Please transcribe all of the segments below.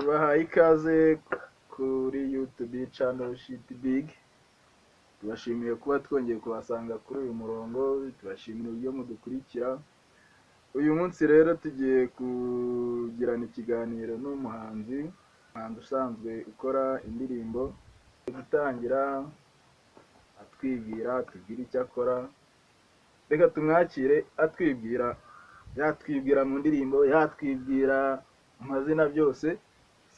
tubahaye ikaze kuri YouTube channel Shit Big. Tubashimiye kuba twongeye kubasanga kuri uyu murongo, tubashimira uburyo mudukurikira. Uyu munsi rero tugiye kugirana ikiganiro n'umuhanzi usanzwe ukora indirimbo. Gutangira atwibwira, atubwira icyo akora. Reka tumwakire yatwibwira mu ndirimbo, yatwibwira amazina byose.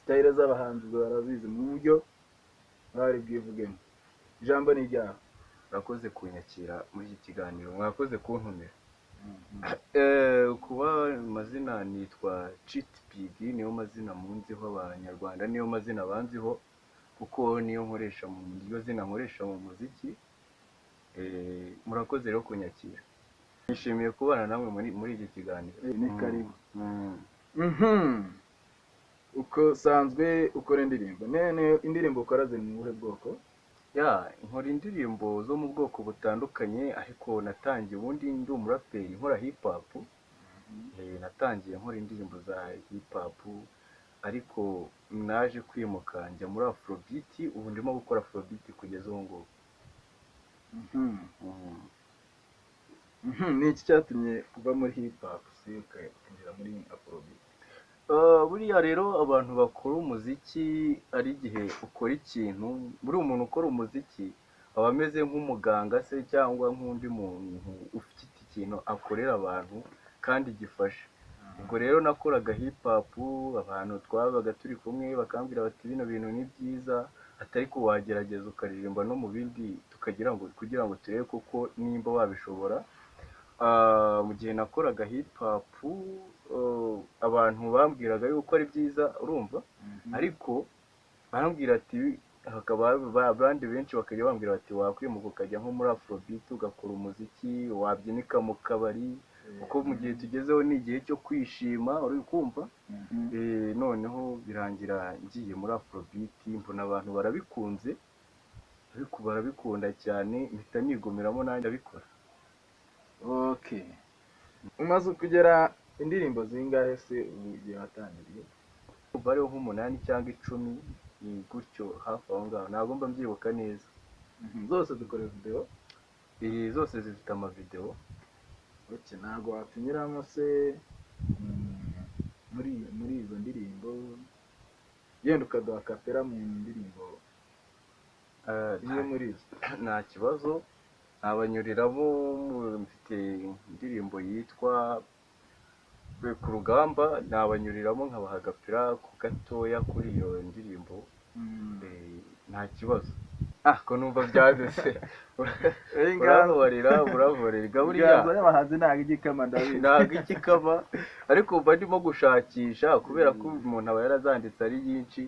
Style z'abahanzi barazizi mu buryo bari bwivugemo. Ijambo ni ryawe. Murakoze kunyakira muri iki kiganiro, mwakoze kuntumira. Kuba amazina nitwa Cheat Pig, niyo mazina munziho, abanyarwanda niyo mazina banziho kuko niyo nkoresha mu muziki. Murakoze rero kunyakira. Nishimiye kubana namwe muri iki kiganiro. Ni karibu. Uko sanzwe ukora indirimbo. Nene indirimbo ukora ziri mu buhe bwoko? Nkora indirimbo zo mu bwoko butandukanye, ariko natangiye ubundi ndi umuraperi nkora hip hop. Natangiye nkora indirimbo za hip hop, ariko naje kwimuka njya muri Afrobeat. Ubu ndimo gukora Afrobeat kugeza ubu ngubu. Ni iki cyatumye uva muri hip hop ukinjira muri Afrobeat? Buriya rero abantu bakora umuziki, ari igihe ukora ikintu, buri umuntu ukora umuziki aba ameze nk'umuganga se cyangwa nk'undi muntu ufite ikintu akorera abantu kandi gifasha. Ubwo rero nakoraga hip hop, abantu twabaga turi kumwe bakambwira bati bino bintu ni byiza, atari ko wagerageza ukaririmba no mu bindi kugira ngo turebe koko nimba wabishobora. Mu gihe nakoraga hip hop, abantu bambwiraga yuko ari byiza, urumva, ariko barambwira ati, hakaba abandi benshi bakajya bambwira bati wakwimuka ukajya nko muri Afrobeat ugakora umuziki, wabyinika mu kabari, kuko mu gihe tugezeho ni igihe cyo kwishima, uri kumva. Noneho birangira ngiye muri Afrobeat, mbona abantu barabikunze, ariko barabikunda cyane, mpita nigumiramo nanjye abikora. Okay. Umaze kugera indirimbo zingahe se ugiye watangiriye? Bariho nk'umunani cyangwa 10, ni gutyo hafi aho ngaho, ntabwo mba mbyibuka neza. Zose dukora video? Zose zifite amavideo. Okay, ntabwo watunyuramo se muri izo ndirimbo, yenda ukaduha kapera mu ndirimbo imwe muri zo? Nta kibazo, nabanyuriramo. Mfite indirimbo yitwa ku rugamba, nabanyuriramo nkabaha agapira ku gatoya kuri iyo ndirimbo. Nta kibazo. Ko numva byageze. Uravorera buriya y'abahanzi ntabwo igikama, ndabizi ntabwo igikama, ariko mba ndimo gushakisha, kubera ko umuntu aba yarazanditse ari nyinshi.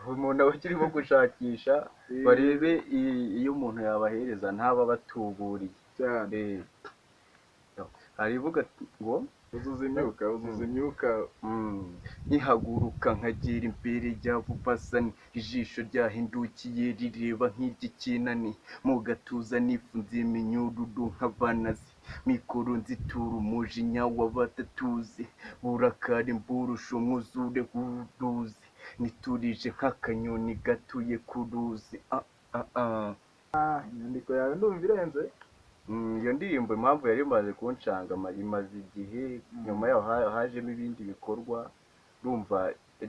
Umuntu aba akirimo gushakisha barebe iyo umuntu yabahereza ntaba batuburiye cyane. Hari ivuga ngo uzuza imyuka. Nkihaguruka nkagera imbere ry'abo basani, ijisho ryahindukiye rireba nk'iry'ikinani, mu gatuza nifunze iminyururu nk'abanazi, mikoro nzitura umujinya w'abatatuzi, burakari mburusha umwuzure w'uruzi, niturije nk'akanyoni gatuye ku ruzi. Inyandiko yawe ndumva irenze. Iyo ndirimbo impamvu yari imaze kunshanga, imaze igihe, nyuma yaho hajemo ibindi bikorwa, urumva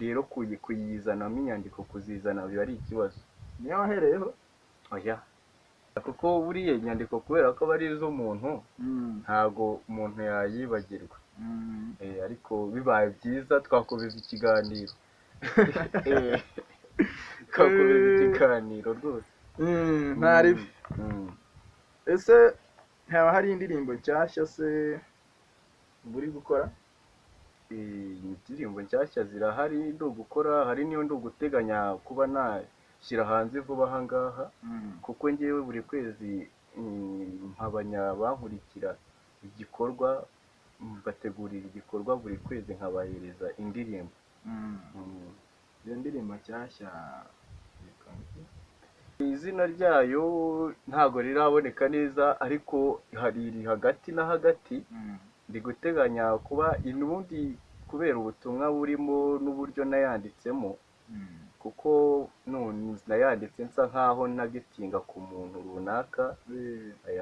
rero kuyizanamo inyandiko, kuzizana biba ari ikibazo. Niyo wahereyeho? Oya, kuko buriya inyandiko kubera ko aba ari iz'umuntu, ntago umuntu yayibagirwa. Ariko bibaye byiza twakomeza ikiganiro. Rwose. Ntaribi. Ese haba hari indirimbo nshyashya se uri gukora? Indirimbo nshyashya zirahari ndi gukora, hari niyo ndi guteganya kuba nashyira hanze vuba aha ngaha, kuko ngewe buri kwezi nkabanya bankurikira igikorwa, bategurira igikorwa buri kwezi nkabahereza indirimbo. Iyo ndirimbo nshyashya izina ryayo ntago riraboneka neza, ariko iri hagati na hagati. Ndi guteganya kuba ubundi kubera ubutumwa burimo n'uburyo nayanditsemo, kuko none nayanditse nsa nkaho nagetinga ku muntu runaka,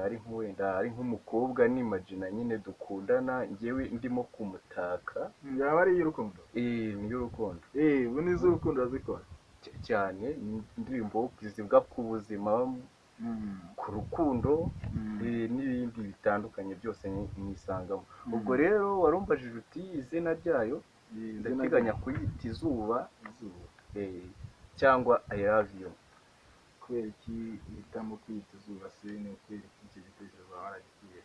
ari nk'uwenda ari nk'umukobwa nimagina nyine dukundana njyewe ndimo kumutaka. yaba ari iy'urukundo? Ni iy'urukundo. ubu ni iz'urukundo urazikora cyane, indirimbo zivuga ku buzima, ku rukundo, n'ibindi bitandukanye byose nisangamo. Ubwo rero warumbajije uti izina ryayo ndateganya kuyita Izuba cyangwa I love you. kubera iki uhitamo kwiyita Izuba se? ni ukubera iki icyo gitekerezo waragikuye?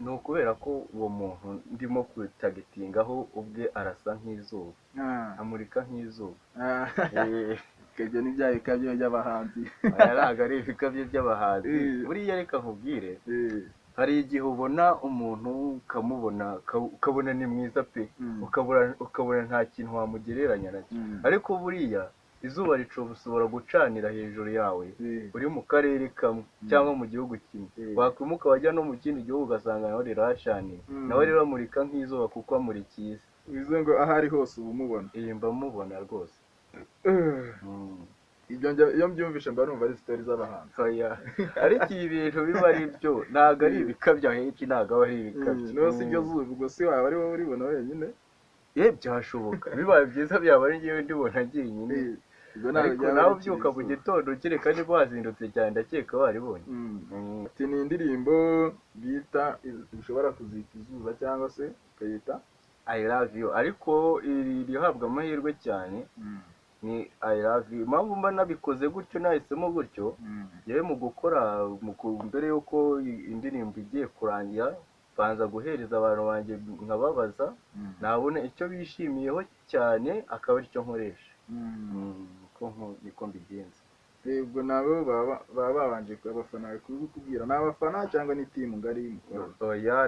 Ni ukubera ko uwo muntu ndimo kutagetingaho ubwe arasa nk'izuba, amurika nk'izuba. ibyo ni bya bikabyo by'abahanzi. aya ntabwo ari ibikabyo by'abahanzi. buriya reka nkubwire, hari igihe ubona umuntu ukabona ni mwiza pe, ukabona nta kintu wamugereranya nacyo, ariko buriya izuba ushobora gucanira hejuru yawe uri mu karere kamwe cyangwa mu gihugu kimwe, wakwimuka wajya no mu kindi gihugu ugasanga nawe rirahacaniye, nawe riramurika nk'izuba kuko amurikiye isi. bivuze ngo aho ari hose uba umubona? mba mubona rwose. iyo mbyumvishe mba numva ari sitori z'abahanzi. ariko ibi bintu biba ari byo, ntabwo ari ibikabyo henshi, ntabwo aba ari ibikabyo. niba si iryo zuba ubwo si waba ari wowe uribona wenyine? byashoboka, bibaye byiza byaba ari njyewe ndibona jyenyine, ariko nawe ubyuka mu gitondo kereka niba wazindutse cyane ndakeka waribonye. ati ni indirimbo bita ushobora kuzita Izuba cyangwa se ukayita I love you, ariko irihabwa amahirwe cyane ni I love you. Impamvu mba nabikoze gutyo, nahisemo gutyo, yewe mu gukora mbere y'uko indirimbo igiye kurangira banza guhereza abantu banjye nkababaza, nabona icyo bishimiyeho cyane akaba aricyo nkoresha. niko mbigenza. ubwo nabo baba babanje abafana kubikubwira? ni abafana cyangwa ni timu ngari? oya,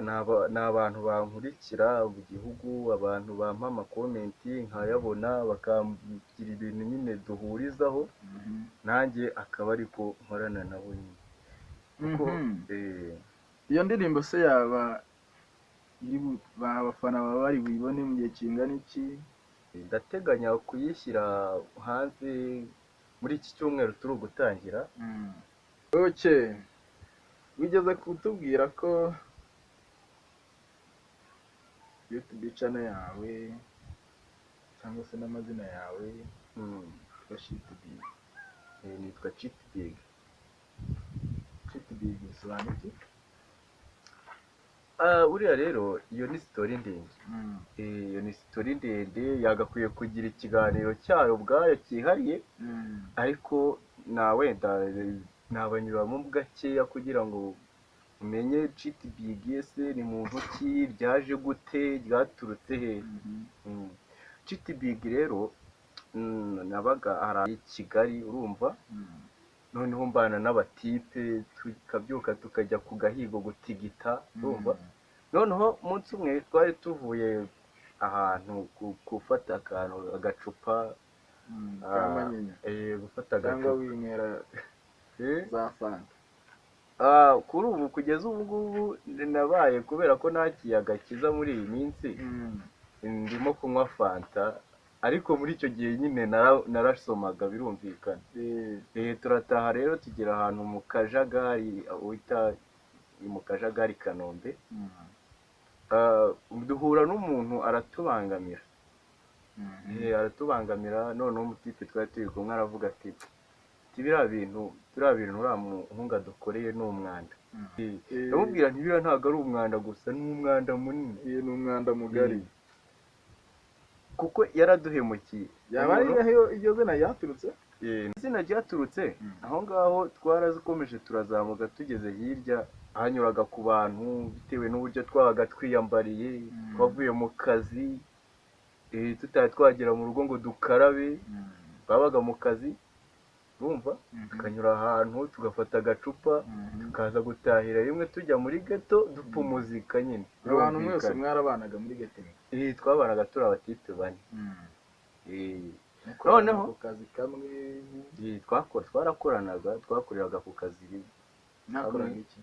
ni abantu bankurikira mu gihugu, abantu bampa amakomenti nkayabona bakambwira ibintu nyine duhurizaho, nanjye akaba ariko nkorana nabo nyine. iyo ndirimbo se yaba abafana baba bari buyibone mu gihe kingana iki? ndateganya kuyishyira hanze muri iki cyumweru turi gutangira. wigeze kutubwira ko YouTube channel yawe cyangwa se n'amazina yawe yitwa Chitbig? nitwa Chitbig. Chitbig bisobanura iki? uriya rero iyo ni sitori ndende. iyo ni sitori ndende, yagakwiye kugira ikiganiro cyayo ubwayo cyihariye, ariko wenda nabanyuramo gakeya kugira ngo umenye Chitbig ese ni muntu ki, ryaje gute, ryaturutse he. Chitbig rero nabaga hari Kigali, urumva, noneho mbana n'abatipe tukabyuka tukajya ku gahigo gutigita, urumva. noneho umunsi umwe twari tuvuye ahantu gufata agacupa gufata agacupa cyangwa winywera za fanta. kuri ubu kugeza ubu ngubu nabaye, kubera ko nta kiyaga kiza muri iyi minsi, ndimo kunywa fanta, ariko muri icyo gihe nyine narasomaga birumvikana. turataha rero tugera ahantu mu Kajagari, wita mu Kajagari Kanombe, duhura n'umuntu aratubangamira. noneho umutipe twari turi kumwe aravuga ati biriya bintu uriya muhungu adukoreye ni umwanda. ndamubwira nti biriya ntabwo ari umwanda gusa, ni umwanda munini, ni umwanda mugari, kuko yaraduhemukiye. yaba ari iryo zina ryaturutse? izina ryaturutse aho ngaho, twarazikomeje turazamuka, tugeze hirya hanyuraga ku bantu bitewe n'uburyo twabaga twiyambariye, twavuye mu kazi, tutari twagera mu rugo ngo dukarabe, twabaga mu kazi, urumva, tukanyura ahantu tugafata agacupa, tukaza gutahira rimwe tujya muri geto dupfa umuzika nyine. abantu mwese mwarabanaga muri geto? twabanaga turi abatipe bane. noneho ku kazi kamwe twarakoranaga, twakoreraga ku kazi rimwe. nakoraga iki?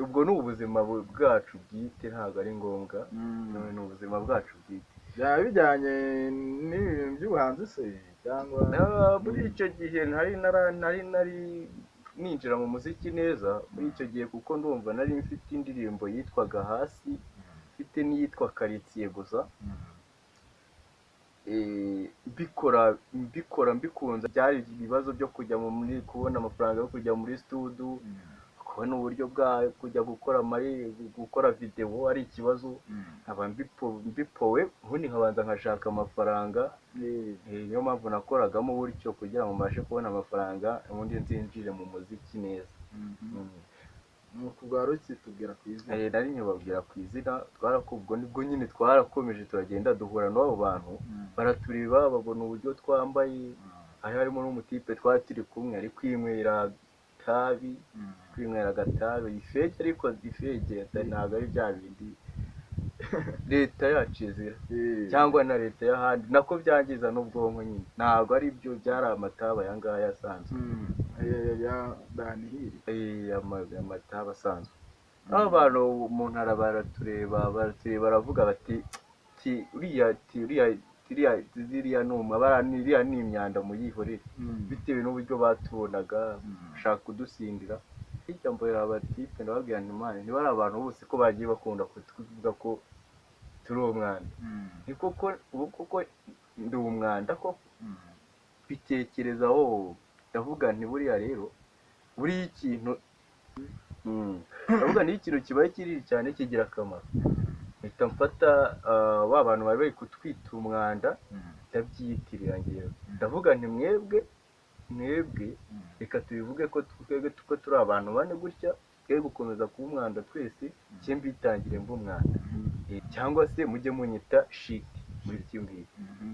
ubwo ni ubuzima bwacu bwite, ntabwo ari ngombwa. ni ubuzima bwacu bwite. byaba bijyanye n'ibintu by'ubuhanzi se cyangwa muri icyo gihe nari ninjira mu muziki neza muri icyo gihe, kuko ndumva nari mfite indirimbo yitwaga hasi, mfite n'iyitwa karitsiye gusa. mbikora mbikunze, byari ibibazo byo kujya muri kubona amafaranga yo kujya muri studio, kubona uburyo bwa kujya gukora videwo ari ikibazo, nkaba mbipowe ubundi nkabanza nkashaka amafaranga. Niyo mpamvu nakoragamo gutyo kugira ngo mbashe kubona amafaranga ubundi nzinjire mu muziki neza. nuko bwa ruki tubwira ku izina. Nari nkibabwira ku izina, ubwo nibwo nyine twarakomeje turagenda duhura n'abo bantu, baratureba babona uburyo twambaye, harimo n'umutipe twari turi kumwe ari kwinywera agatabi ifege, ariko ifege ntabwo ari bya bindi leta yacu izira cyangwa na leta y'ahandi nako byangiza n'ubwonko nyine, ntabwo ari byo, byari amatabi aya ngaya asanzwe, amatabi asanzwe. Aho abantu umuntu baratureba baravuga bati iriya ni imyanda muyihorere, bitewe n'uburyo batubonaga bashaka kudusindira. Hirya mbonera abatipe ndababwira nti mani, niba ari abantu bose ko bagiye bakunda kuvuga ko turi umwanda, ni koko ubu koko ndi umwanda koko, bitekerezaho ndavuga nti buriya rero buriya ikintu ndavuga ni ikintu kibaye kinini cyane kigira akamaro, mpita mfata ba bantu bari bari kutwita umwanda ndabyiyitirira ngewe, ndavuga nti mwebwe reka tubivuge ko twebwe turi abantu bane gutya, twe gukomeza kuba umwanda twese, cye mbitangire mba umwanda, cyangwa se mujye munyita shiti muri kimwe.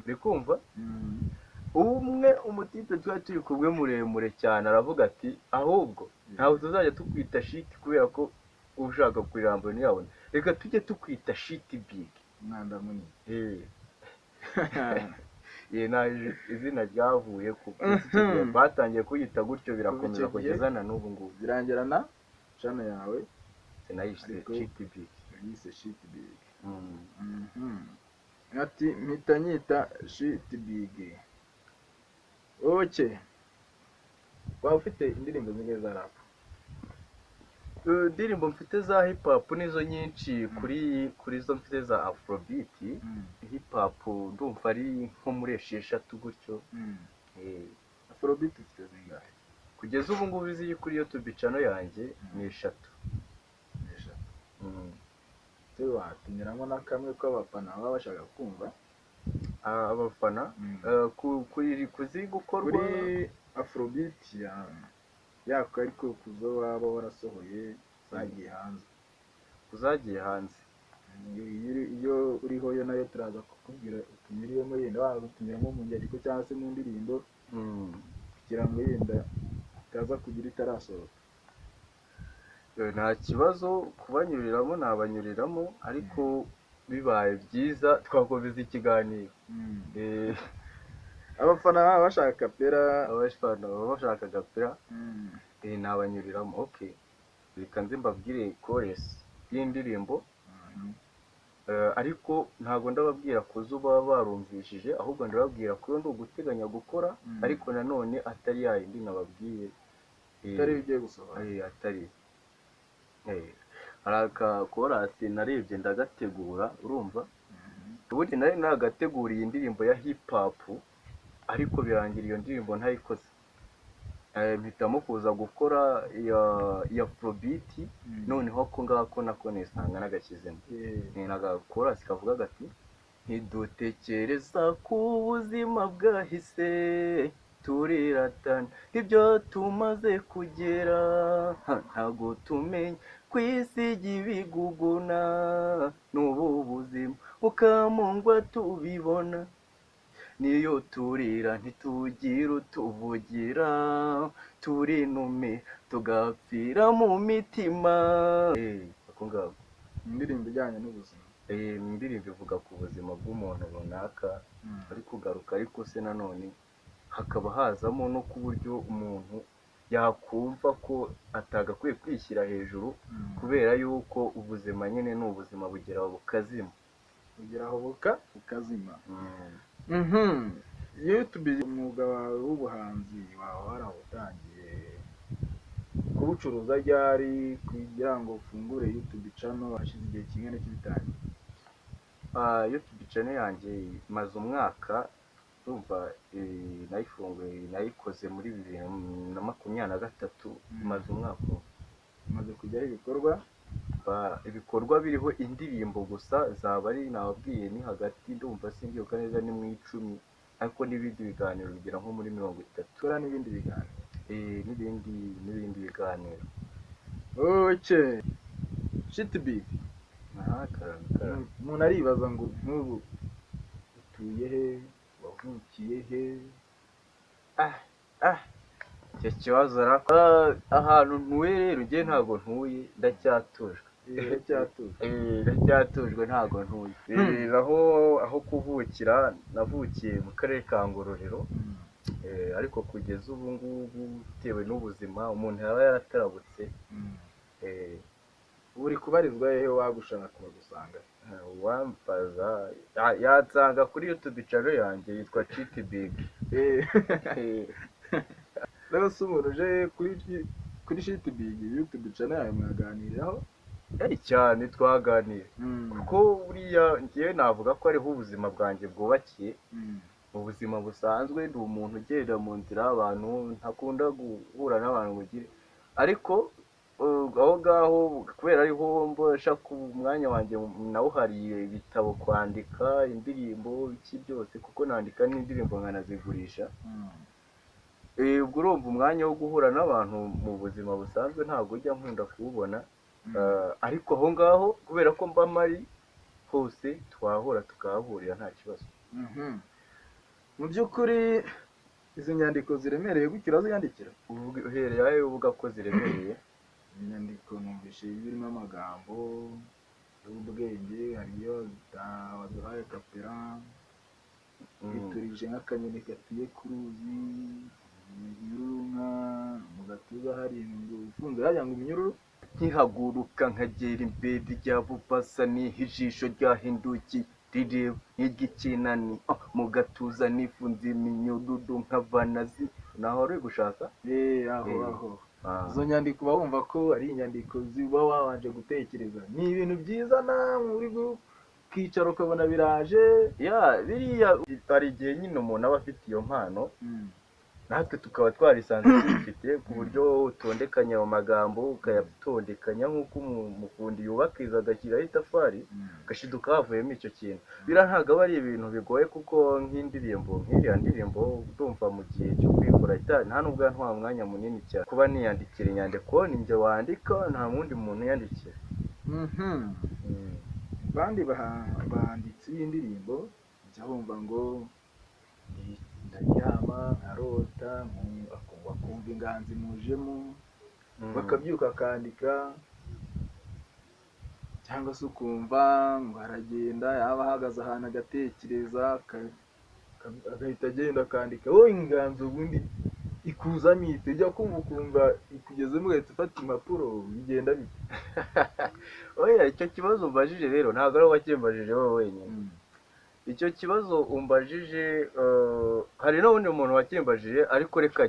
uri kumva? umwe umutipe twari turi kumwe muremure cyane aravuga ati ahubwo ntabwo tuzajya tukwita shiti kubera ko ushaka kurambura ntiyabona, reka tujye tukwita shiti bigi, umwanda munini. izina ryavuye ku batangiye kuyita gutyo, birakomeza kugeza na n'ubu ngubu. birangira na channel yawe sinayise shiti bigi, yise shiti bigi. ati mpita nyita shiti bigi. waba ufite indirimbo zimwe za rap? indirimbo mfite za hip hop nizo nyinshi, kuri zo mfite za afrobeat. Hip hop ndumva ari nko muri 6 gutyo. Afrobeat ufite zingahe kugeza ubu ngubu ziri kuri YouTube channel yanjye? ni 3. watunyuramo na kamwe ko abafana baba bashaka kumva? abafana kuziri gukorwa kuri afrobeat yako, ariko kuzo waba warasohoye zagiye hanze, iyo uriho yo nayo turaza kukubwira utunyuriyemo, yenda wagutunyuramo mu nyandiko cyangwa se mu ndirimbo, kugira ngo yenda utaza kugira itarasohoka. nta kibazo kubanyuriramo, nabanyuriramo, ariko bibaye byiza twakomeza ikiganiro. abafana baba bashaka kapera, nabanyuriramo. reka nze mbabwire chorus y'indirimbo, ariko ntabwo ndababwira kuzo baba barumvishije, ahubwo ndababwira ko ndi uguteganya gukora, ariko nanone atari yindi nababwiye, atari bigiye gusohora, atari hari aka chorus narebye ndagategura, urumva ubundi nari nagateguriye indirimbo ya hip hop, ariko birangira iyo ndirimbo ntayikoze, mpitamo kuza gukora iya afrobeat. noneho ako ngako nako nisanga nagashyizemo, nagakora kavuga gati ntidutekereza ku buzima bwahise, turiratana ibyo tumaze kugera, ntago tumenya ku isi y'ibiguguna, n'ubu buzima ukamungwa tubibona, niyo turira ntitugira utuvugira, turinume tugapfira mu mitima. ako ngako indirimbo ijyanye n'ubuzima, indirimbo ivuga ku buzima bw'umuntu runaka ari kugaruka, ariko se nanone hakaba hazamo no ku buryo umuntu yakumva ko atagakwiye kwishyira hejuru, kubera yuko ubuzima nyine ni ubuzima bugera bukazima. kugira aho ukazima. YouTube umwuga wawe w'ubuhanzi wawe warawutangiye kuwucuruza ryari kugira ngo ufungure YouTube channel hashize igihe kingana cy'ibitangiye? YouTube channel yanjye maze umwaka, ndumva nayifunguye nayikoze muri 2023, maze umwaka maze kujyaho ibikorwa biriho indirimbo gusa zaba ari nababwiye ni hagati, ndumva simbyuka neza ni mu 10, ariko n'ibindi biganiro bigera nko muri 30. tura n'ibindi biganiro n'ibindi biganiro. Okay, Shit Big, karame. umuntu aribaza ngo nk'ubu utuye he, wavukiye he? Icyo kibazo ahantu ntuye rero njye ntabwo ntuye, ndacyatujwe. Ndacyatujwe ntabwo ntuye. Aho kuvukira navukiye mu karere ka Ngororero, ariko kugeza ubu ngubu bitewe n'ubuzima umuntu yaba yaratarabutse. Uri kubarizwa hehe wagushaka kubagusanga? Wambaza yansanga kuri YouTube channel yanjye yitwa Shit Big. Rero se umuntu uje kuri Shit Big YouTube channel yawe mwaganiraho? Cyane twaganira, kuko buriya ngiye navuga ko ariho ubuzima bwanjye bwubakiye. Mu buzima busanzwe ndi umuntu ugenda mu nzira abantu, ntakunda guhura n'abantu ngire, ariko aho ngaho kubera ariho mbasha ku mwanya wanjye nawuhariye ibitabo, kwandika indirimbo, iki byose, kuko nandika n'indirimbo nkanazigurisha. Ubwo urumva umwanya wo guhura n'abantu mu buzima busanzwe ntabwo ujya nkunda kuwubona. Ariko aho ngaho kubera ko mba mari hose twahura tukahahurira nta kibazo. Mu by'ukuri izi nyandiko ziremereye gutyo uraziyandikira? Uhereye aho uvuga ko ziremereye? Inyandiko numvise zirimo amagambo y'ubwenge, hariyo waduhaye kapera, witurije nk'akanyoni gatuye ku ruzi, iminyururu mu gatuza hari ngo ufunze hajya ngo iminyururu. Nkihaguruka nkagera imbere rya bubasa, ijisho ryahindukiye rireba nk'igikinani, mu gatuza nifunze iminyururu nk'abanazi. Naho uri gushaka? Aho izo nyandiko uba wumva ko ari inyandiko ziba wabanje gutekereza? Ni ibintu byiza namwe uri ukicara ukabona biraje? Biriya hari igihe nyine umuntu aba afite iyo mpano, natwe tukaba twarisanze tubifite, ku buryo utondekanya ayo magambo ukayatondekanya nk'uko umufundi yubaka agashyiraho itafari, gashiduka havuyemo icyo kintu. Biriya ntabwo aba ari ibintu bigoye, kuko nk'indirimbo nk'iriya ndirimbo ndumva mu gihe cyo kuyikora nta nubwo yantwara umwanya munini cyane. Kuba niyandikira inyandiko, ni njye wandika, nta wundi muntu yandikira. Bandi banditsi b'indirimbo njya bumva ngo ndaryama nkarota, bakumva inganzo imujemo, bakabyuka akandika, cyangwa se ukumva ngo aragenda yaba ahagaze ahantu agatekereza, agahita agenda akandika. Wowe inganzo ubundi ikuzamo ite? Ujya kumva ukumva ikugezemo ugahita ufata impapuro, bigenda bite? Icyo kibazo umbajije rero ntabwo ari wakimbajije wowe wenyine. Icyo kibazo umbajije hari n'ubundi muntu wakimbajije, ariko reka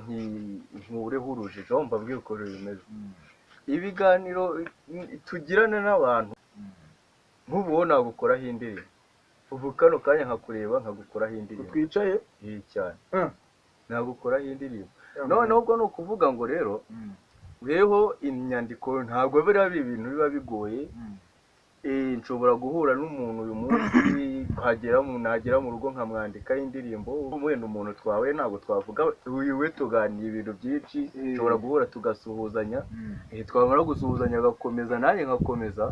nkureho urujijo mbabwire uko bimeze. Ibiganiro tugirana n'abantu, nk'ubu wowe nagukoraho indirimbo, ubu kano kanya nkakureba nkagukoraho indirimbo, twicaye cyane nagukoraho indirimbo. Noneho ubwo ni ukuvuga ngo rero weho inyandiko ntabwo biriya ibintu biba bigoye. Nshobora guhura n'umuntu uyu munsi, nagera mu rugo nkamwandikaho indirimbo. Wenda umuntu twawe ntabwo twavuga we tuganira ibintu byinshi, nshobora guhura tugasuhuzanya, twamara gusuhuzanya agakomeza nanjye nkakomeza,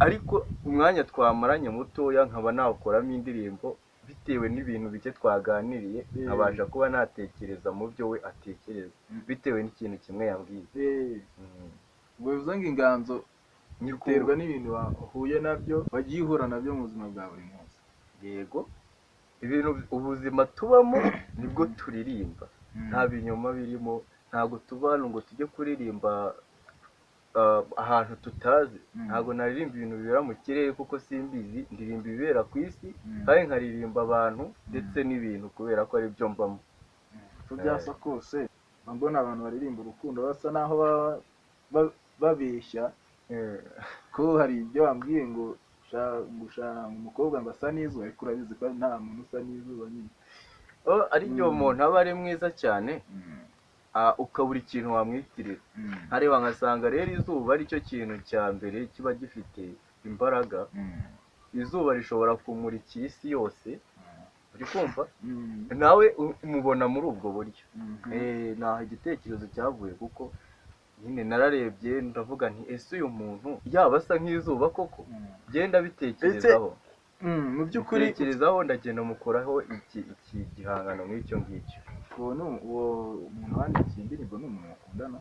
ariko umwanya twamaranye mutoya nkaba nakoramo indirimbo bitewe n'ibintu bike twaganiriye, nkabasha kuba natekereza mu byo we atekereza bitewe n'ikintu kimwe yambwiye. Ubwo bivuze ngo inganzo biterwa n'ibintu wahuye nabyo, wagiye uhura nabyo mu buzima bwa buri munsi. Yego, ibintu ubuzima tubamo nibwo turirimba, nta binyoma birimo. Ntabwo tuba hano ngo tujye kuririmba ahantu tutazi. Ntabwo naririmba ibintu bibera mu kirere kuko simbizi, ndirimba ibibera ku isi kandi nkaririmba abantu ndetse n'ibintu kubera ko ari byo mbamo. uko byasa kose mbona abantu baririmba urukundo basa naho babeshya ko hari ibyo wambwiye ngo gushaka umukobwa ngo asa n'izuba, ariko urabizi ko nta muntu usa n'izuba nyine. Ari igihe umuntu aba ari mwiza cyane ukabura ikintu wamwitirira. Nkareba nkasanga rero izuba ari cyo kintu cya mbere kiba gifite imbaraga. Izuba rishobora kumurikira isi yose, uri kumva, nawe umubona muri ubwo buryo. Ntaho igitekerezo cyavuye kuko nyine nararebye ndavuga nti ese uyu muntu yaba asa nk'izuba koko? Genda bitekerezaho, mu by'ukuri bitekerezaho, ndagenda mukuraho iki gihangano nk'icyo ngicyo. uwo umuntu wandikiye indirimbo ni umuntu mukundana?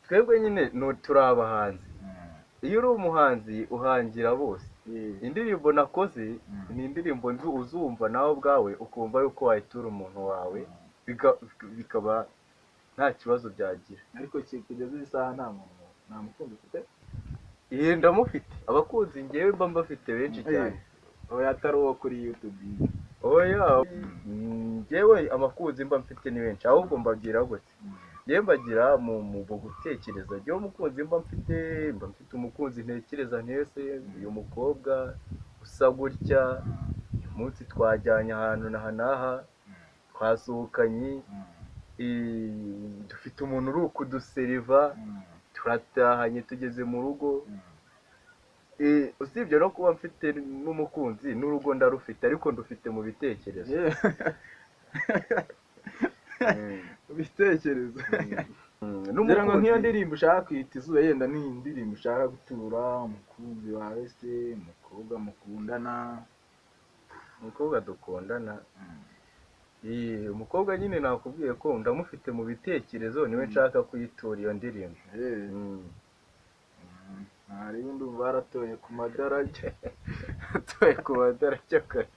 Twebwe nyine turi abahanzi. Iyo uri umuhanzi uhangira bose. Indirimbo nakoze ni indirimbo uzumva nawe ubwawe ukumva yuko wayitura umuntu wawe bikaba nta kibazo byagira. Ariko kugeza iyi saha nta mukunzi ufite? Ndamufite abakunzi, ngewe mba mbafite benshi cyane. oya atari uwo kuri YouTube? Oya, ngewe abakunzi mba mfite ni benshi, ahubwo mbabwira gutya. Ngewe mbagira mu gutekereza. Ngewe umukunzi mba mfite umukunzi ntekereza ntese uyu mukobwa usa gutya, uyu munsi twajyanye ahantu n'aha, twasuhukanye, dufite umuntu uri kuduseriva, turatahanye tugeze mu rugo. Usibye no kuba mfite n'umukunzi, n'urugo ndarufite, ariko ndufite mu bitekerezo. Ibitekerezo. Ngira ngo nk'iyo ndirimbo ushaka kwita izuba, yenda ni indirimbo ushaka gutura umukunzi wawe se, umukobwa mukundana? Umukobwa dukundana, umukobwa nyine nakubwiye ko ndamufite mu bitekerezo, niwe nshaka kuyitura iyo ndirimbo. Ntarebe ndumva waratoye ku madarajya. Atoye ku madarajya kare.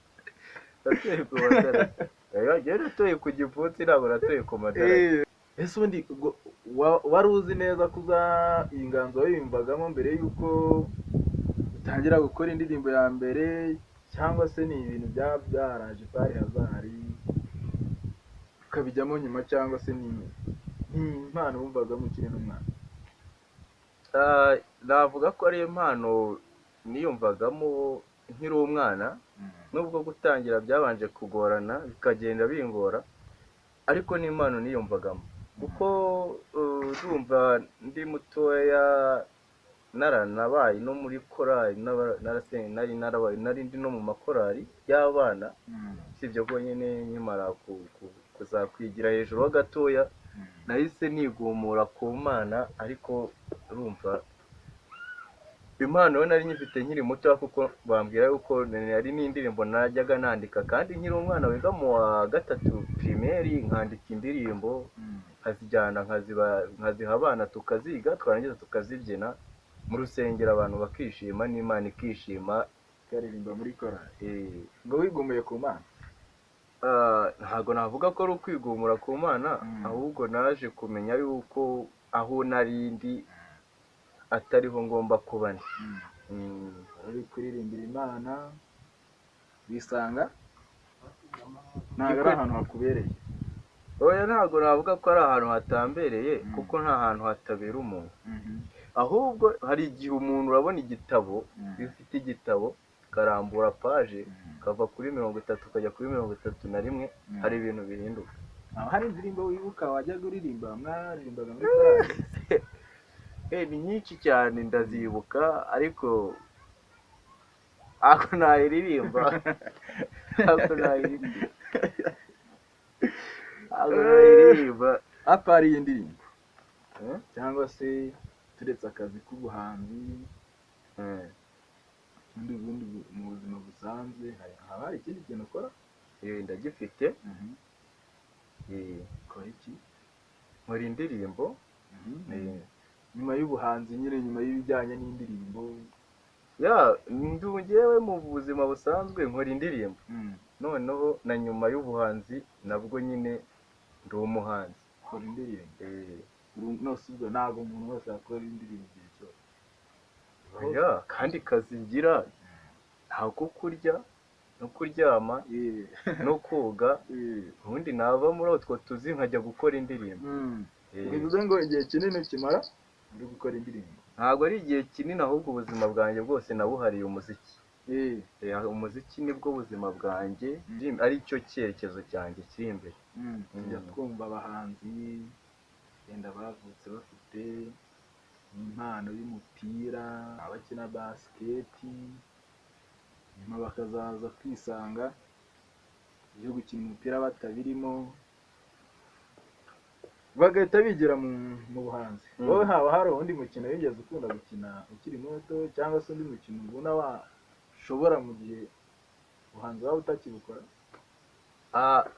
Atoye ku madarajya. Njyewe natoye ku gipfunsi, ntabwo natoye ku madarajya. Ese ubundi wari uzi neza ko iyi nganzo wayiyumvagamo mbere y'uko utangira gukora indirimbo ya mbere, cyangwa se ni ibintu byaraje pari hazari ukabijyamo nyuma, cyangwa se ni impano wumvagamo ukiri n'umwana? Navuga ko ari impano niyumvagamo nkiri umwana, nubwo gutangira byabanje kugorana bikagenda bingora, ariko ni impano niyumvagamo kuko ndumva ndi mutoya naranabaye no muri korali, nari ndi no mu makorali y'abana. Sibyo ko nyine nkimara kuzakwigira hejuru ho gatoya nahise nigumura ku Mana, ariko urumva impano yo nari nyifite nkiri muto, kuko bambwira yuko nari n'indirimbo najyaga nandika kandi nkiri umwana wiga mu wa 3 primaire, nkandika indirimbo nkazijyana nkaziha abana tukaziga, twarangiza tukazibyina mu rusengero, abantu bakishima n'Imana ikishima, ukaririmba muri korali. Ngo wigumuye ku Mana? Ntabwo navuga ko ari ukwigumura ku Mana, ahubwo naje kumenya yuko aho nari ndi atariho ngomba kuba ndi. Uri kuririmbira Imana wisanga ntabwo ari ahantu hakubereye? Oya, ntabwo navuga ko ari ahantu hatambereye, kuko nta hantu hatabera umuntu. Ahubwo hari igihe umuntu urabona igitabo, iyo ufite igitabo karambura paje kava kuri 30 ukajya kuri 31, hari ibintu bihinduka. Hari indirimbo wibuka wajyaga uririmba mwaririmbaga muri korali? Ni nyinshi cyane ndazibuka, ariko ako nayiririmba. Apari iyi ndirimbo, cyangwa se turetse akazi k'ubuhanzi, ubundi mu buzima busanzwe haba hari ikindi kintu ukora? Ndagifite. Ukora iki? Nkora indirimbo. Nyuma y'ubuhanzi nyine, nyuma y'ibijyanye n'indirimbo? Njyewe mu buzima busanzwe nkora indirimbo, noneho na nyuma y'ubuhanzi nabwo nyine ndi umuhanzi. Ukora indirimbo? nose ubwo ntabwo umuntu wese yakora indirimbo igihe cyose. oya kandi kazigira ntabwo kurya no kuryama no koga ubundi nava muri utwo tuzi nkajya gukora indirimbo. bivuze ngo igihe kinini ukimara uri gukora indirimbo? ntabwo ari igihe kinini, ahubwo ubuzima bwanjye bwose nabuhariye umuziki. umuziki nibwo buzima bwanjye, ari cyo cyerekezo cyanjye kiri imbere. tujya twumva abahanzi wenda bavutse bafite impano y'umupira, abakina basiketi, nyuma bakazaza kwisanga ibyo gukina umupira batabirimo, bagahita bigira mu buhanzi. wowe haba hari undi mukino wigeze ukunda gukina ukiri muto, cyangwa se undi mukino ubona washobora mu gihe ubuhanzi waba utakibukora?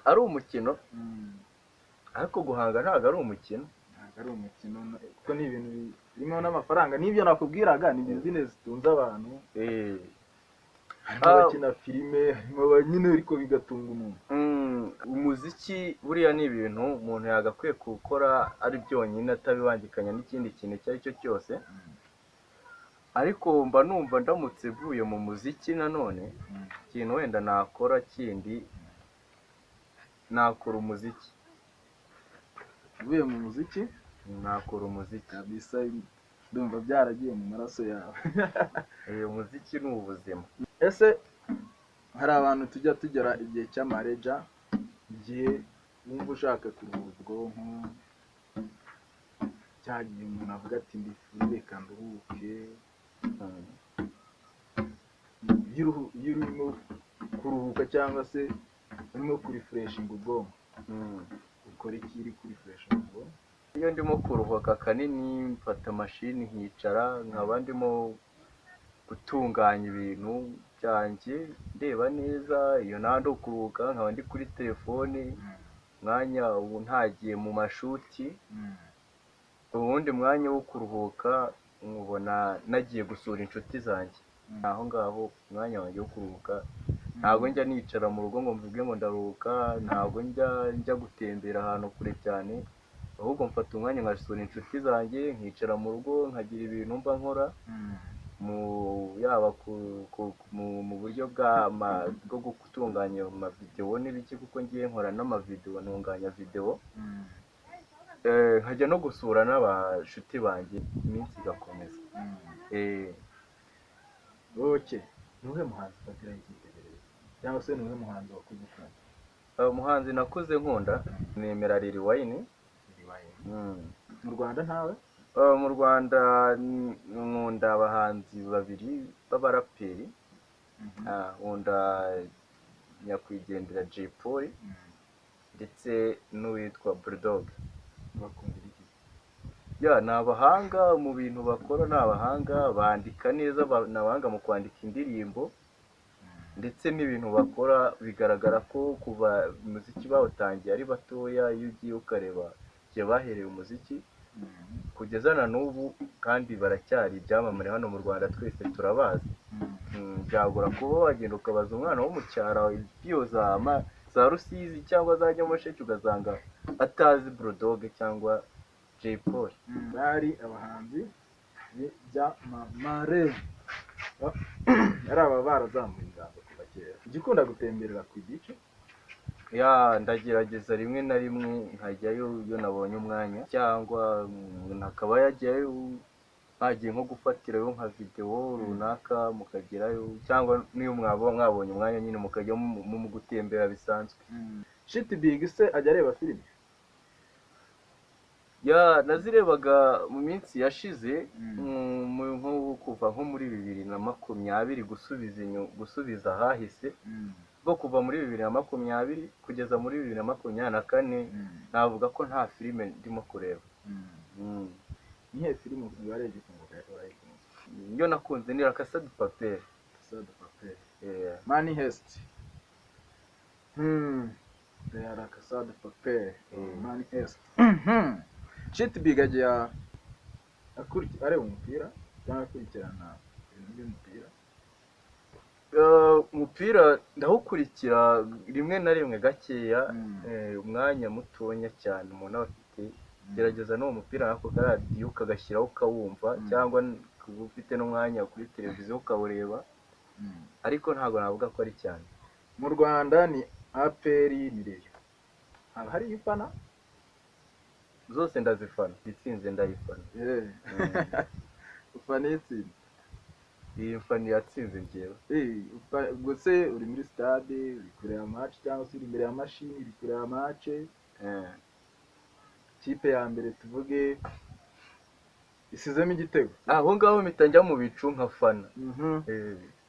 ari umukino, ariko guhanga ntabwo ari umukino. ntabwo ari umukino kuko ni ibintu birimo n'amafaranga, n'ibyo nakubwiraga ni bizinesi zitunze abantu. harimo abakina filime, harimo nyine, ariko bigatunga umuntu. umuziki buriya ni ibintu umuntu yagakwiye gukora ari byonyine atabibangikanya n'ikindi kintu icyo ari cyo cyose. ariko mba numva ndamutse mvuye mu muziki nanone ikintu wenda nakora kindi, nakora umuziki. uvuye mu muziki nakora umuziki kabisa, ndumva byaragiye mu maraso yawe. umuziki ni ubuzima. ese hari abantu tujya tugera igihe cy'amareja, igihe wumva ushaka kuruhura ubwonko, cya gihe umuntu avuga ati ndifuri reka nduhuke, iyo urimo kuruhuka cyangwa se urimo kurifureshinga ubwonko, ukora iki uri kurifureshinga ubwonko? iyo ndimo kuruhuka kanini mfata mashini nkicara, nkaba ndimo gutunganya ibintu byanjye ndeba neza. iyo nta kuruhuka nkaba ndi kuri telefone mwanya ubu ntagiye mu mashuti, ubundi mwanya wo kuruhuka nkubona nagiye gusura inshuti zanjye. aho ngaho umwanya wanjye wo kuruhuka. ntabwo njya nicara mu rugo ngo mvuge ngo ndaruhuka, ntabwo njya gutembera ahantu kure cyane, ahubwo mfata umwanya ngasura inshuti zanjye, nkicara mu rugo nkagira ibintu mba nkora, yaba mu buryo bwo gutunganya amavidewo n'ibiki, kuko ngiye nkora n'amavidewo, ntunganya videwo, nkajya no gusura n'abashuti banjye, iminsi igakomeza. nuhe muhanzi ufatira icyitegererezo, cyangwa se nuhe muhanzi wakuze ukunda? umuhanzi nakuze nkunda nemera Lil Wayne. mu Rwanda ntawe? mu Rwanda nkunda abahanzi babiri b'abaraperi. nkunda nyakwigendera Jay Polly ndetse n'uwitwa Bulldog. bakundira iki? ni abahanga mu bintu bakora, ni abahanga, bandika neza, ni abahanga mu kwandika indirimbo, ndetse n'ibintu bakora bigaragara ko kuva umuziki bawutangiye ari batoya, iyo ugiye ukareba igihe bahereye umuziki kugeza na n'ubu, kandi baracyari ibyamamare hano mu Rwanda, twese turabazi. byagora kuba wagenda ukabaza umwana wo mu cyaro iyo za Rusizi cyangwa za Nyamasheke ugasanga atazi Bulldog cyangwa Jay Polly. bari abahanzi b'ibyamamare, ari aba barazamuye inganzo kuva kera. ugikunda gutemberera ku gice? ndagerageza rimwe na rimwe nkajyayo iyo nabonye umwanya, cyangwa nakaba yajyayo hagiye nko gufatirayo nka videwo runaka mukagerayo, cyangwa n'iyo mwabonye umwanya nyine mukajya mu gutembera bisanzwe. Shit Big se ajya areba filime? nazirebaga mu minsi yashize, nko kuva nko muri 2020 gusubiza ahahise, bwo kuva muri 2020 kugeza muri 2024 navuga ko nta filime ndimo kureba. nihe filime warebye ukumva urayikunze? iyo nakunze ni La Casa de Papel. Money Heist. La Casa de Papel, Money Heist. Shit Big ajya areba umupira cyangwa akurikirana ibintu by'umupira? umupira ndawukurikira rimwe na rimwe gakeya, umwanya mutonya cyane umuntu aba afite gerageza n'uwo mupira nako karadiyo ukagashyiraho ukawumva, cyangwa kuba ufite n'umwanya kuri televiziyo ukawureba, ariko ntabwo navuga ko ari cyane. mu Rwanda ni APR ni Rayon. haba hari ifana zose ndazifana, itsinze ndayifana. ufana itsinze? iyi mfana yatsinze njyewe. ubwo se uri muri stade uri kureba match cyangwa se uri imbere ya mashini uri kureba match? Kipe ya mbere tuvuge isizemo igitego, aho ngaho mpita njya mu bicu nkafana.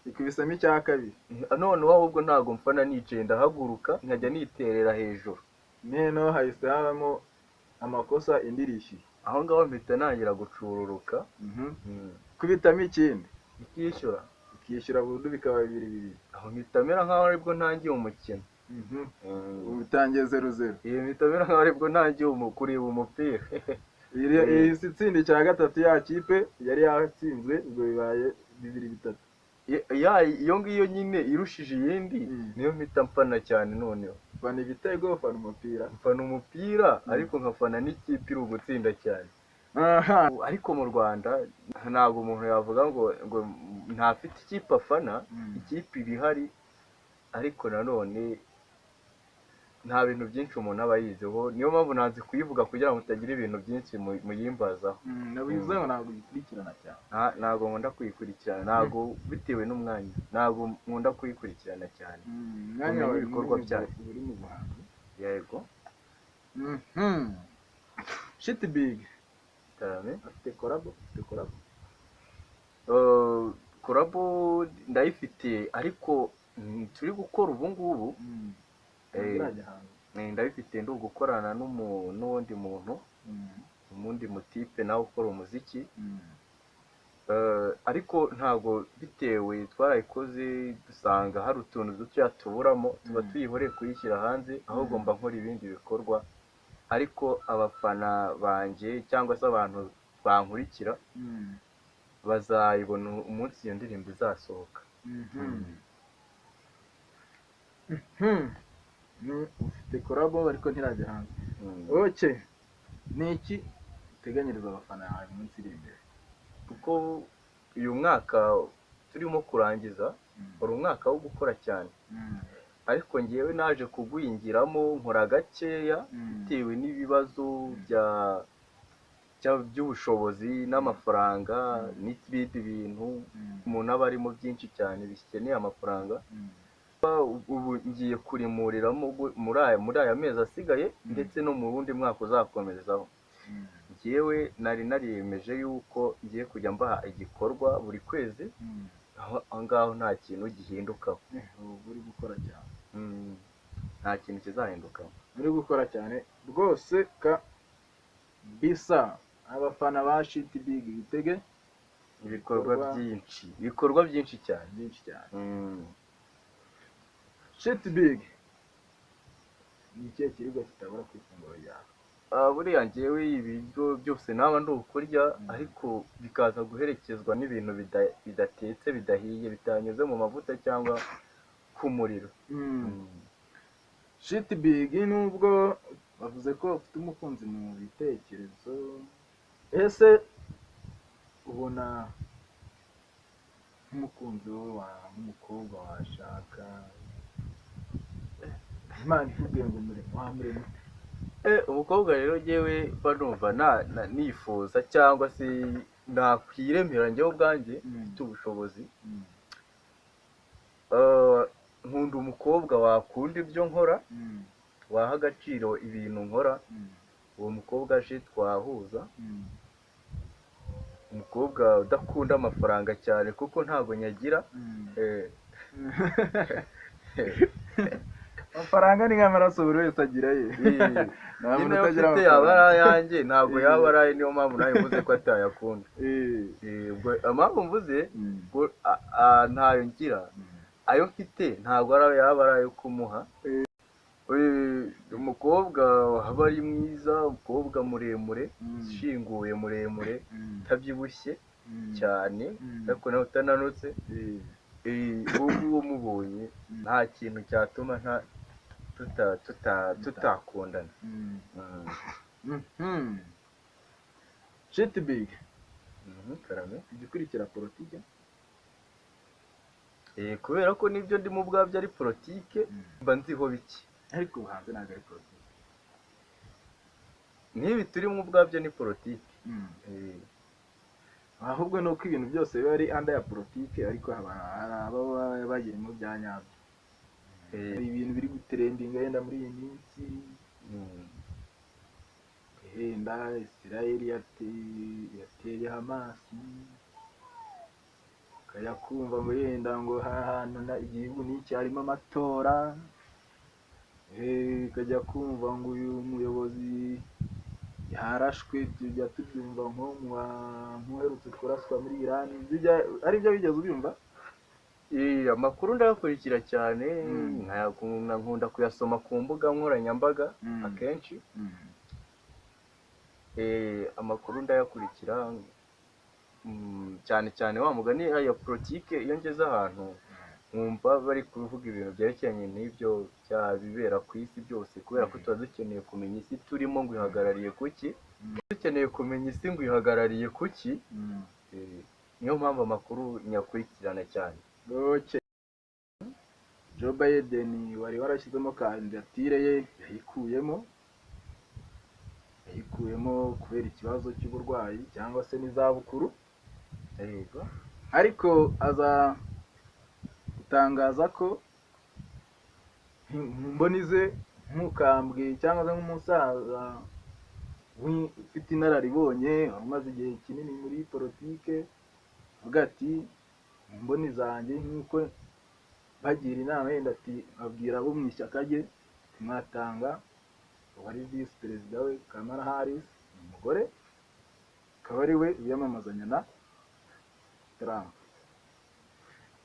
ikubisamo icya kabiri, noneho ahubwo ntabwo mfana nicaye, ndahaguruka nkajya niterera hejuru, noneho hahise habamo amakosa indirishyuye, aho ngaho mpita nangira gucururuka. kubitamo ikindi ukishyura burundu bikaba 2-2, aho mpita mera nk'aho aribwo ntangiye umukino. utangiye 0-0. mpita mera nk'aho aribwo ntangiye kureba umupira. iyi si itsinda cya gatatu ya kipe yari yatsinzwe, ubwo bibaye 2-3. iyo ngiyo nyine irushije iyindi niyo mpita mfana cyane. noneho mfana ibitego, mfana umupira, ariko nkafana n'ikipe iri ugutsinda cyane. ariko mu Rwanda ntabwo umuntu yavuga ngo ntafite ikipe afana. ikipe iba ihari, ariko nanone nta bintu byinshi umuntu aba yizeho, niyo mpamvu ntazi kuyivuga kugira ngo utagira ibintu byinshi muyimbazaho. nabivuze ngo ntabwo uyikurikirana cyane. ntabwo nkunda kuyikurikirana, ntabwo bitewe n'umwanya, ntabwo nkunda kuyikurikirana cyane. umwanya wawe ibikorwa byayo uri mu buhanzi. yego. Shiti Big afite korabo ndayifite, ariko turi gukora ubu ngubu. ndabifite ndi gukorana n'uwundi muntu, umundi mutipe nawe ukora umuziki. ariko ntabwo bitewe, twarayikoze dusanga hari utuntu dutoya tuburamo, tuba tuyihoreye kuyishyira hanze, ahubwo mba nkora ibindi bikorwa. ariko abafana banjye cyangwa se abantu bankurikira bazayibona umunsi iyo ndirimbo izasohoka. ufite korabo ariko ntirajya hanze. ni iki uteganyiriza abafana bawe umunsi iri imbere? kuko uyu mwaka turimo kurangiza wari umwaka wo gukora cyane, ariko ngewe naje kugwingiramo nkora gakeya bitewe n'ibibazo by'ubushobozi n'amafaranga n'ibindi bintu umuntu aba arimo byinshi cyane bikeneye amafaranga. ubu ngiye kurimuriramo muri aya mezi asigaye, ndetse no mu wundi mwaka uzakomerezaho. ngewe nari nariyemeje yuko ngiye kujya mbaha igikorwa buri kwezi, aho ngaho nta kintu gihindukaho. uri gukora cyane. nta kintu kizahindukaho, uri gukora cyane rwose bisa. abafana ba Shiti Big bitege ibikorwa byinshi cyane. Shiti Big ni ikihe kiribwa kitabura ku ifunguro ryawe? buriya ngewe ibiryo byose naba ndi ukurya, ariko bikaza guherekezwa n'ibintu bidatetse, bidahiye, bitanyuze mu mavuta cyangwa ku muriro. Shiti Big nubwo bavuze ko ufite umukunzi mu bitekerezo, ese ubona nk'umukunzi wowe nk'umukobwa washaka, Imana ikubwiye ngo wamurema? umukobwa rero ngewe mba numva nifuza cyangwa se nakwiremera njyewe ubwanjye mfite ubushobozi. nkunda umukobwa wakunda ibyo nkora, waha agaciro ibintu nkora. uwo mukobwa aje twahuza. umukobwa udakunda amafaranga cyane kuko ntabwo nyagira. amafaranga ni nk'amaraso buri wese agira ye. nyine ufite yaba ari ayanjye, ntabwo yaba ari aye, niyo mpamvu nawe mvuze ko atayakunda. impamvu mvuze ko ntayo ngira, ayo mfite ntabwo yaba ari ayo kumuha. umukobwa waba ari mwiza, umukobwa muremure, ushinguye, muremure, utabyibushye cyane, ariko nawe utananutse, uwo nguwo mubonye nta kintu cyatuma tutakundana. shiti big karame. igikurikira politike. Kubera ko nibyo ndimo ubwabyo ari politike mba nziho bike, ariko ubuhanzi ntabwo ari politike. n'ibi turimo ubwabyo ni politike. ahubwo ni uko ibintu byose biba ari anda ya politike, ariko hari ababa bagirimo bya nyabyo. hari ibintu biri gutrendinga yenda muri iyi minsi, yenda Israel yateye Hamasi, ukajya kumva ngo yenda ngo ahantu igihugu n'iki harimo amatora, ukajya kumva ngo uyu muyobozi yarashwe, tujya tubyumva nk'uherutse kuraswa muri Iran. ari byo bigeze ubyumva? Amakuru ndayakurikira cyane, nkunda kuyasoma ku mbuga nkoranyambaga akenshi. Amakuru ndayakurikira cyane cyane wa mugani ya politike. iyo ngeze ahantu nkumva bari kuvuga ibintu byerekeranye n'ibyo bibera ku isi byose, kubera ko tuba dukeneye kumenya isi turimo ngo ihagarariye kuki, dukeneye kumenya isi ngo ihagarariye kuki. niyo mpamvu amakuru nyakurikirana cyane. Joe Biden wari warashyizemo kandidatire ye yayikuyemo kubera ikibazo cy'uburwayi cyangwa se n'izabukuru, ariko aza gutangaza ko mboni ze nk'umukambwe cyangwa se nk'umusaza ufite inararibonye umaze igihe kinini muri politike, avuga ati mboni zanjye nk'uko bagira inama yenda ati abwira abo mu ishyaka rye mwatanga uwari visi perezida we Kamala Harris, umugore akaba ari we wiyamamazanya na Trump.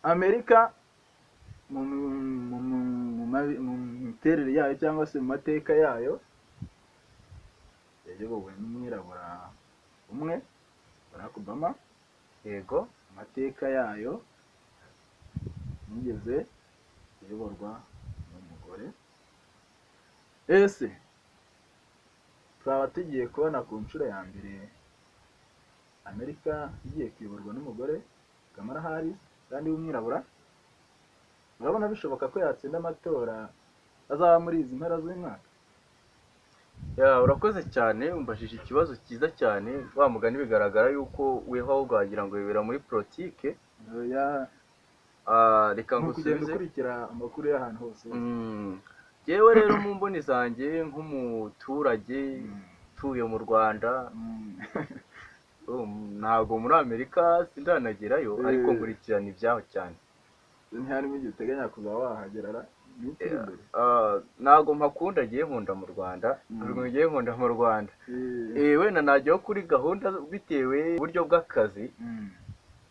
Amerika mu miterere yayo cyangwa se mu mateka yayo yayobowe n'umwirabura umwe, Barack Obama. Yego, amateka yayo yigeze iyoborwa n'umugore. ese twaba tugiye kubona ku nshuro ya mbere Amerika igiye kuyoborwa n'umugore Kamala Harris kandi w'umwirabura? urabona bishoboka ko yatsinda amatora azaba muri izi mpera z'umwaka? urakoze cyane, umbajije ikibazo cyiza cyane. wa mugani bigaragara yuko weho wagira ngo bibera muri politike. reka ngusubize, ukurikira amakuru y'ahantu hose. yewe rero mu mboni zanjye nk'umuturage utuye mu Rwanda, ntabwo muri Amerika sindanagerayo, ariko nkurikirana ibyaho cyane. ntiharimo igihe uteganya kuza wahagera? ntabwo mpakunda, ngiye nkunda mu Rwanda. wenda najyaho kuri gahunda bitewe uburyo bw'akazi,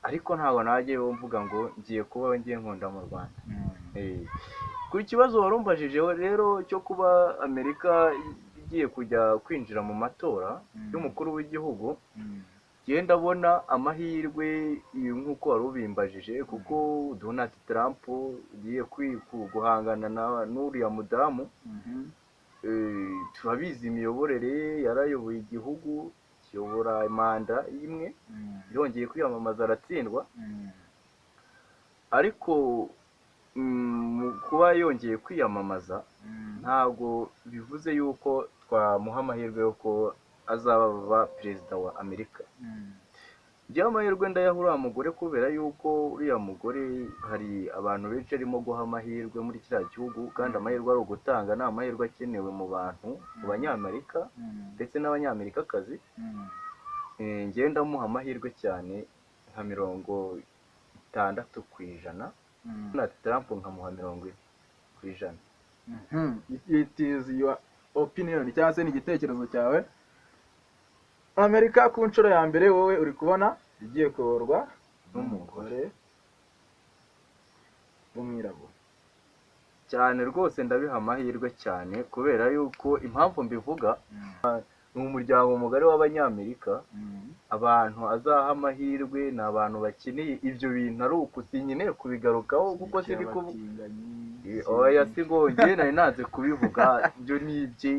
ariko ntabwo najyayo mvuga ngo ngiye kubaho ngiye nkunda mu Rwanda. ku kibazo warumbajijeho rero cyo kuba Amerika igiye kujya kwinjira mu matora y'umukuru w'igihugu, genda abona amahirwe nk'uko wari ubimbajije, kuko Donald Trump ugiye guhangana n'uriya mudamu. turabizi imiyoborere, yarayoboye igihugu kiyobora manda imwe, yongeye kwiyamamaza aratsindwa. ariko kuba yongeye kwiyamamaza ntabwo bivuze yuko twamuha amahirwe yo ko azaba perezida wa Amerika. njyewe amahirwe ndayaha uriya mugore, kubera yuko uriya mugore hari abantu benshi arimo guha amahirwe muri kiriya gihugu, kandi amahirwe ari ugutanga, ni amahirwe akenewe mu bantu, mu banyamerika ndetse n'abanyamerikakazi. njyewe ndamuha amahirwe cyane nka 60%, na Trump nkamuha 40%. It is your opinion, cyangwa se ni igitekerezo cyawe. Amerika ku nshuro ya mbere wowe uri kubona igiye kuyoborwa n'umugore w'umwirabura? cyane rwose ndabiha amahirwe cyane, kubera yuko impamvu mbivuga, ni umuryango mugari w'abanyamerika. abantu azaha amahirwe ni abantu bakeneye ibyo bintu, ari uko sinkeneye kubigarukaho kuko oya si ngo njye nari nanze kubivuga ibyo ni ibye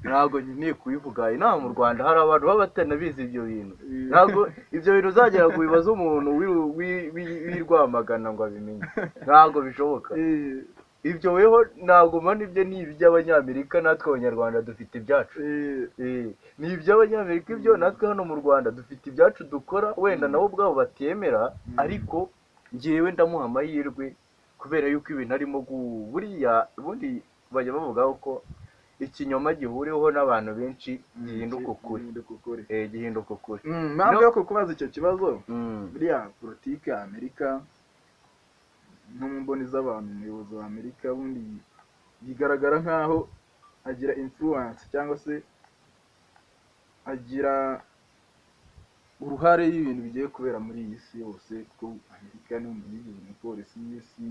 ntabwo nkeneye kubivuga inaha mu Rwanda hari abantu baba batanabizi ibyo bintu ntabwo ibyo bintu uzagera ku bibazo umuntu w'Irwamagana ngo abimenye ntabwo bishoboka ibyo weho ntabwo mbona ibyo ni iby'Abanyamerika natwe Abanyarwanda dufite ibyacu ni iby'Abanyamerika ibyo natwe hano mu Rwanda dufite ibyacu dukora wenda nabo ubwabo batemera ariko njyewe ndamuha amahirwe kubera yuko ibintu arimo buriya ubundi bajya bavuga ko ikinyoma gihuriweho n'abantu benshi gihinduka ukuri gihinduka ukuri mpamvu yo kukubaza icyo kibazo buriya politiki ya Amerika nko mu mboni z'abantu umuyobozi wa Amerika ubundi bigaragara nk'aho agira influence cyangwa se agira uruhare y'ibintu bigiye kubera muri iyi si yose kuko Amerika ni umupolisi y'isi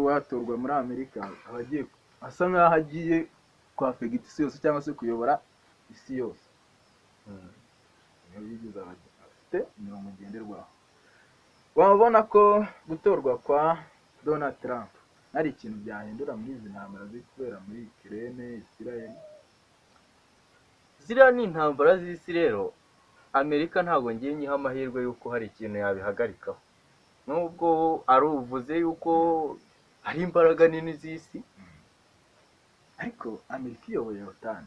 watorwa muri Amerika aba agiye asa nk'aho agiye kwafegita isi yose cyangwa se kuyobora isi yose bigize afite imirongo ngenderwaho wabona ko gutorwa kwa Donald Trump hari ikintu byahindura muri izi ntambara ziri kubera muri Ukraine Israel ziriya ni intambara z'isi rero Amerika ntabwo ngiye nyiha amahirwe y'uko hari ikintu yabihagarikaho nubwo ari uvuze y'uko hari imbaraga nini z'isi ariko Amerika iyoboye OTAN